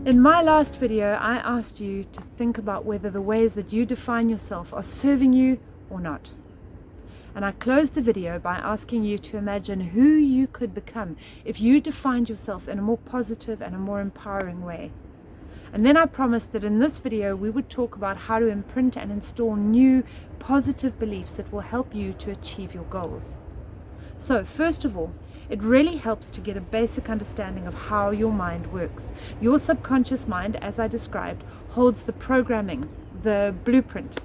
In my last video, I asked you to think about whether the ways that you define yourself are serving you or not. And I closed the video by asking you to imagine who you could become if you defined yourself in a more positive and a more empowering way. And then I promised that in this video we would talk about how to imprint and install new positive beliefs that will help you to achieve your goals. So first of all, it really helps to get a basic understanding of how your mind works. Your subconscious mind, as I described, holds the programming, the blueprint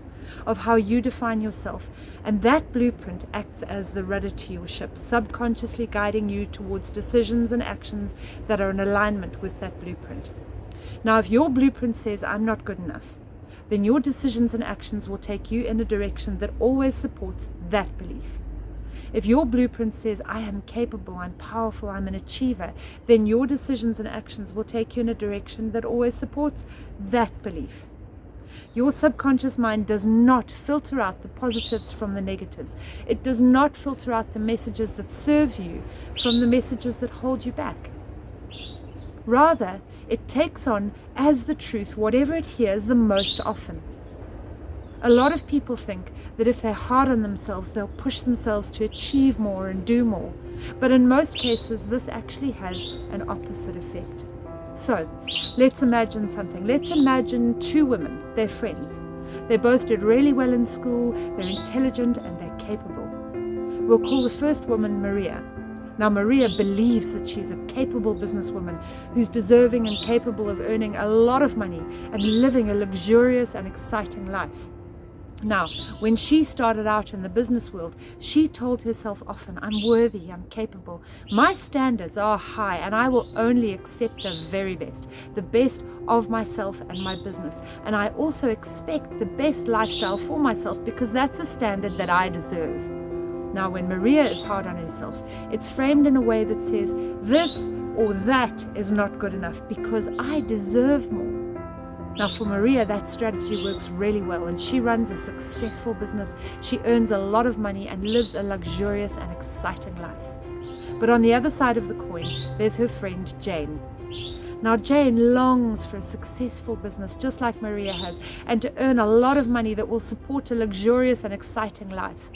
of how you define yourself, and that blueprint acts as the rudder to your ship, subconsciously guiding you towards decisions and actions that are in alignment with that blueprint. Now, if your blueprint says, I'm not good enough, then your decisions and actions will take you in a direction that always supports that belief. If your blueprint says, I am capable, I'm powerful, I'm an achiever, then your decisions and actions will take you in a direction that always supports that belief. Your subconscious mind does not filter out the positives from the negatives. It does not filter out the messages that serve you from the messages that hold you back. Rather, it takes on as the truth whatever it hears the most often. A lot of people think that if they're hard on themselves, they'll push themselves to achieve more and do more. But in most cases, this actually has an opposite effect. So, let's imagine something. Let's imagine two women, they're friends. They both did really well in school, they're intelligent and they're capable. We'll call the first woman Maria. Now, Maria believes that she's a capable businesswoman who's deserving and capable of earning a lot of money and living a luxurious and exciting life. Now, when she started out in the business world, she told herself often, I'm worthy, I'm capable. My standards are high and I will only accept the very best, the best of myself and my business. And I also expect the best lifestyle for myself because that's a standard that I deserve. Now, when Maria is hard on herself, it's framed in a way that says, this or that is not good enough because I deserve more. Now, for Maria, that strategy works really well, and she runs a successful business. She earns a lot of money and lives a luxurious and exciting life. But on the other side of the coin, there's her friend Jane. Now, Jane longs for a successful business just like Maria has, and to earn a lot of money that will support a luxurious and exciting life.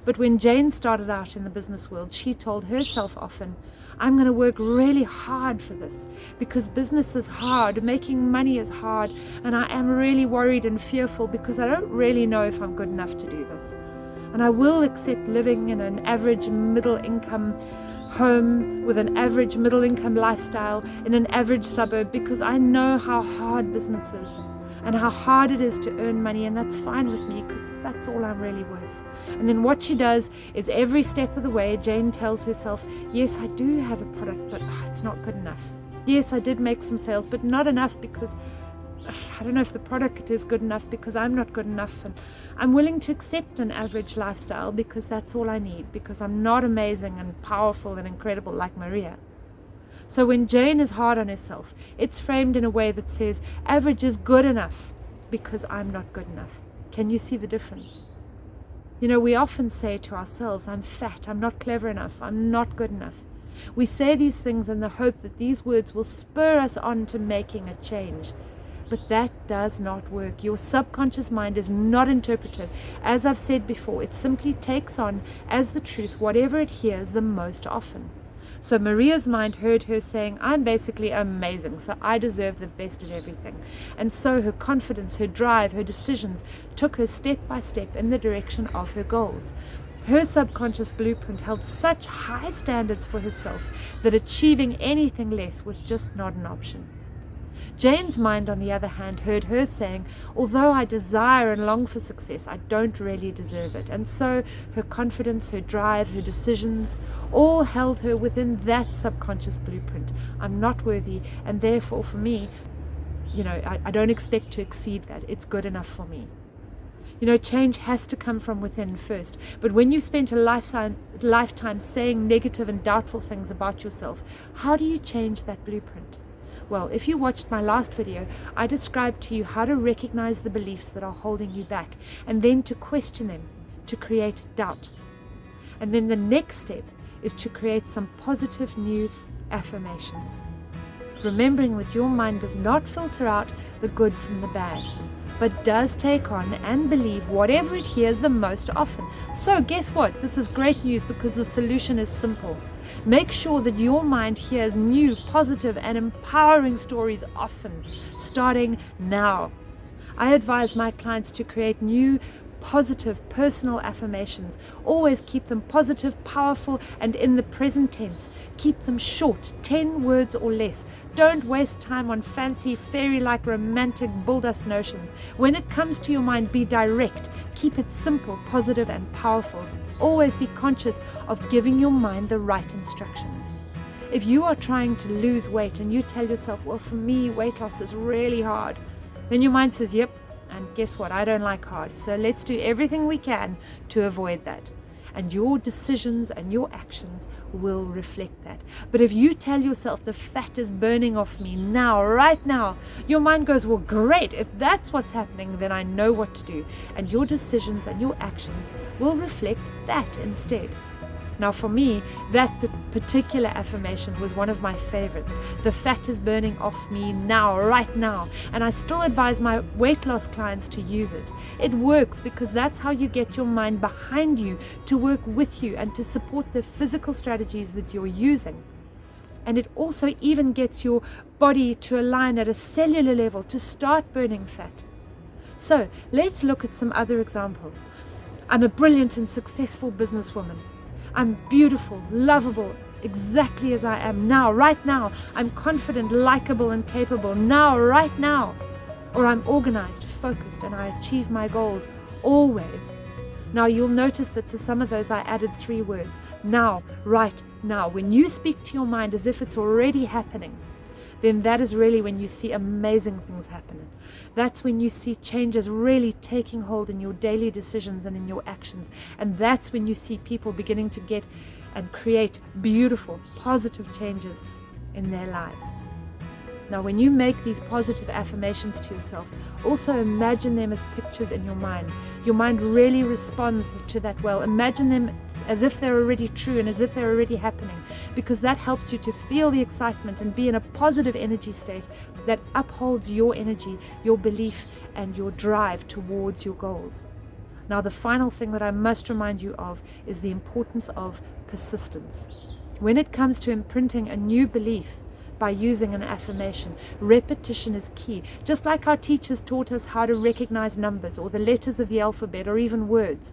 But when Jane started out in the business world, she told herself often, I'm going to work really hard for this because business is hard, making money is hard, and I am really worried and fearful because I don't really know if I'm good enough to do this. And I will accept living in an average middle income home with an average middle income lifestyle in an average suburb because I know how hard business is and how hard it is to earn money, and that's fine with me because that's all I'm really worth. And then what she does is every step of the way, Jane tells herself, yes, I do have a product, but it's not good enough. Yes, I did make some sales, but not enough because I don't know if the product is good enough because I'm not good enough, and I'm willing to accept an average lifestyle because that's all I need, because I'm not amazing and powerful and incredible like Maria. So when Jane is hard on herself, it's framed in a way that says, average is good enough because I'm not good enough. Can you see the difference? You know, we often say to ourselves, I'm fat, I'm not clever enough, I'm not good enough. We say these things in the hope that these words will spur us on to making a change. But that does not work. Your subconscious mind is not interpretive. As I've said before, it simply takes on as the truth whatever it hears the most often. So Maria's mind heard her saying, I'm basically amazing, so I deserve the best of everything. And so her confidence, her drive, her decisions took her step by step in the direction of her goals. Her subconscious blueprint held such high standards for herself that achieving anything less was just not an option. Jane's mind, on the other hand, heard her saying, although I desire and long for success, I don't really deserve it. And so her confidence, her drive, her decisions, all held her within that subconscious blueprint. I'm not worthy, and therefore for me, I don't expect to exceed that. It's good enough for me. Change has to come from within first. But when you spent a lifetime saying negative and doubtful things about yourself, how do you change that blueprint? Well, if you watched my last video, I described to you how to recognize the beliefs that are holding you back and then to question them, to create doubt. And then the next step is to create some positive new affirmations. remembering that your mind does not filter out the good from the bad, but does take on and believe whatever it hears the most often. So guess what? This is great news because the solution is simple. Make sure that your mind hears new, positive, and empowering stories often, starting now. I advise my clients to create new, positive personal affirmations. Always keep them positive, powerful, and in the present tense. Keep them short, 10 words or less. Don't waste time on fancy, fairy-like, romantic, bulldust notions. When it comes to your mind, be direct. Keep it simple, positive, and powerful. Always be conscious of giving your mind the right instructions. If you are trying to lose weight and you tell yourself, well, for me, weight loss is really hard, then your mind says, yep, and guess what? I don't like hard. So let's do everything we can to avoid that. And your decisions and your actions will reflect that. But if you tell yourself the fat is burning off me now, right now, your mind goes, well, great. If that's what's happening, then I know what to do. And your decisions and your actions will reflect that instead. Now for me, that particular affirmation was one of my favorites. The fat is burning off me now, right now. And I still advise my weight loss clients to use it. It works because that's how you get your mind behind you to work with you and to support the physical strategies that you're using. And it also even gets your body to align at a cellular level to start burning fat. So let's look at some other examples. I'm a brilliant and successful businesswoman. I'm beautiful, lovable, exactly as I am now, right now. I'm confident, likable, and capable now, right now. Or I'm organized, focused, and I achieve my goals always. Now you'll notice that to some of those I added 3 words. Now, right now. When you speak to your mind as if it's already happening, then that is really when you see amazing things happening. That's when you see changes really taking hold in your daily decisions and in your actions. And that's when you see people beginning to get and create beautiful, positive changes in their lives. Now, when you make these positive affirmations to yourself, also imagine them as pictures in your mind. Your mind really responds to that well. Imagine them as if they're already true and as if they're already happening, because that helps you to feel the excitement and be in a positive energy state that upholds your energy, your belief, and your drive towards your goals. Now, the final thing that I must remind you of is the importance of persistence. When it comes to imprinting a new belief by using an affirmation, repetition is key. Just like our teachers taught us how to recognize numbers or the letters of the alphabet or even words.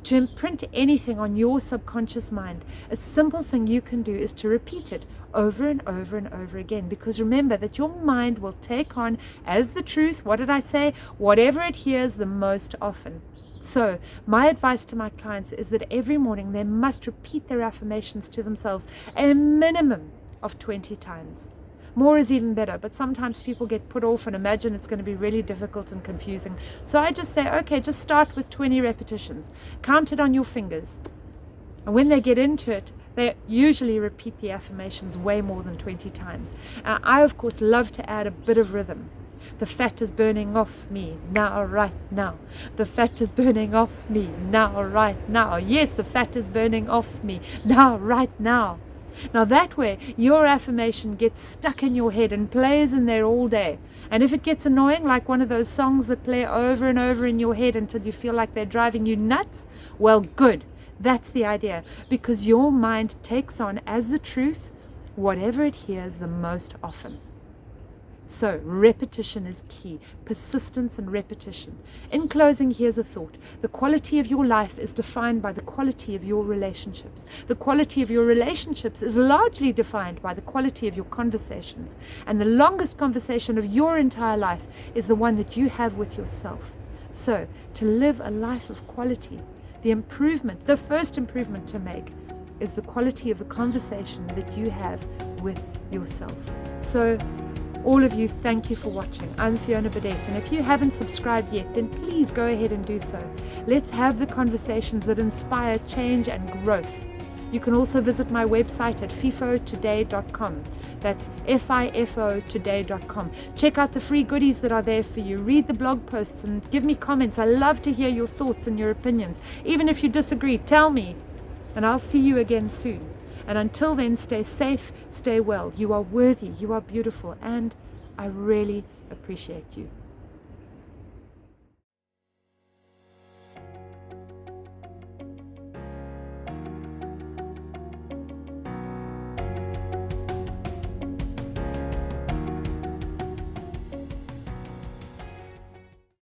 To imprint anything on your subconscious mind, a simple thing you can do is to repeat it over and over and over again. Because remember that your mind will take on as the truth, what did I say? Whatever it hears the most often. So my advice to my clients is that every morning they must repeat their affirmations to themselves a minimum of 20 times. More is even better, but sometimes people get put off and imagine it's going to be really difficult and confusing. So I just say, okay, just start with 20 repetitions. Count it on your fingers. And when they get into it, they usually repeat the affirmations way more than 20 times. I, of course, love to add a bit of rhythm. The fat is burning off me now, right now. The fat is burning off me now, right now. Yes, the fat is burning off me now, right now. Now that way, your affirmation gets stuck in your head and plays in there all day. And if it gets annoying, like one of those songs that play over and over in your head until you feel like they're driving you nuts, well, good. That's the idea. Because your mind takes on as the truth whatever it hears the most often. So, repetition is key. Persistence and repetition. In closing, here's a thought. The quality of your life is defined by the quality of your relationships. The quality of your relationships is largely defined by the quality of your conversations. And the longest conversation of your entire life is the one that you have with yourself. So, to live a life of quality, the first improvement to make is the quality of the conversation that you have with yourself. So, all of you, thank you for watching. I'm Fiona Burdett, and if you haven't subscribed yet, then please go ahead and do so. Let's have the conversations that inspire change and growth. You can also visit my website at fifotoday.com. That's fifotoday.com. Check out the free goodies that are there for you. Read the blog posts and give me comments. I love to hear your thoughts and your opinions. Even if you disagree, tell me, and I'll see you again soon. And until then, stay safe, stay well. You are worthy, you are beautiful, and I really appreciate you.